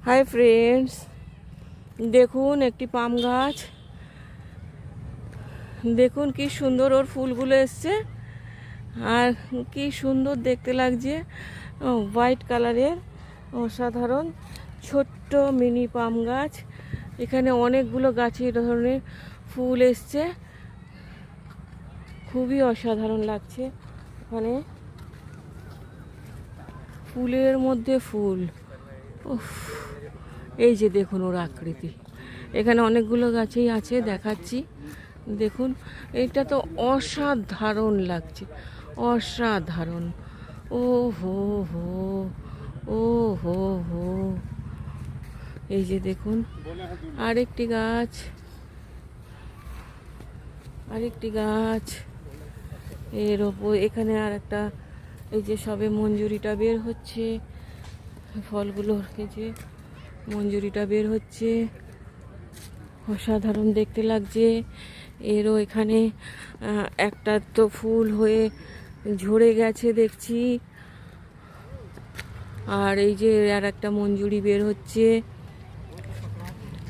Hi friends, দেখুন একটি পাম গাছ। দেখুন কি সুন্দর ওর ফুলগুলো এসছে, আর কি সুন্দর দেখতে লাগছে। হোয়াইট কালারের অসাধারণ ছোট্ট মিনি পাম গাছ। এখানে অনেকগুলো গাছে এই ধরনের ফুল এসছে, খুবই অসাধারণ লাগছে। ওখানে ফুলের মধ্যে ফুল, উফ, এই যে দেখুন ওর আকৃতি। এখানে অনেকগুলো গাছেই আছে, দেখাচ্ছি। দেখুন, এটা তো অসাধারণ লাগছে, অসাধারণ। ও হো হো, ও হো হো। এই যে দেখুন আরেকটি গাছ, আরেকটি গাছ। এর ওপর এখানে আর একটা, এই যে সবে মঞ্জুরিটা বের হচ্ছে, ফলগুলোর এই যে মঞ্জুরিটা বের হচ্ছে, অসাধারণ দেখতে লাগছে। এরও এখানে একটা তো ফুল হয়ে ঝরে গেছে দেখছি, আর এই যে আর একটা মঞ্জুরি বের হচ্ছে,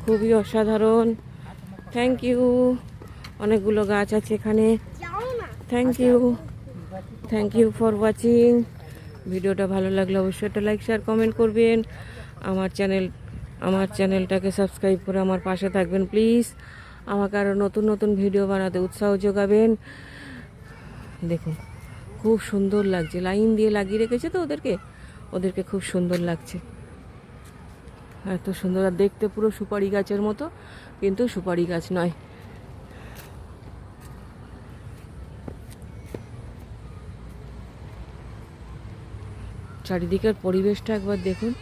খুবই অসাধারণ। Thank you. অনেকগুলো গাছ আছে এখানে। Thank you, thank you for watching. ভিডিওটা ভালো লাগলে অবশ্যই একটা লাইক, শেয়ার, কমেন্ট করবেন। আমার চ্যানেলটাকে সাবস্ক্রাইব করে আমার পাশে থাকবেন প্লিজ। আমাকে আরও নতুন নতুন ভিডিও বানাতে উৎসাহ যোগাবেন। দেখুন খুব সুন্দর লাগছে, লাইন দিয়ে লাগিয়ে রেখেছে তো ওদেরকে খুব সুন্দর লাগছে, এত সুন্দর। আর দেখতে পুরো সুপারি গাছের মতো, কিন্তু সুপারি গাছ নয়। চারিদিকের পরিবেশটা একবার দেখুন।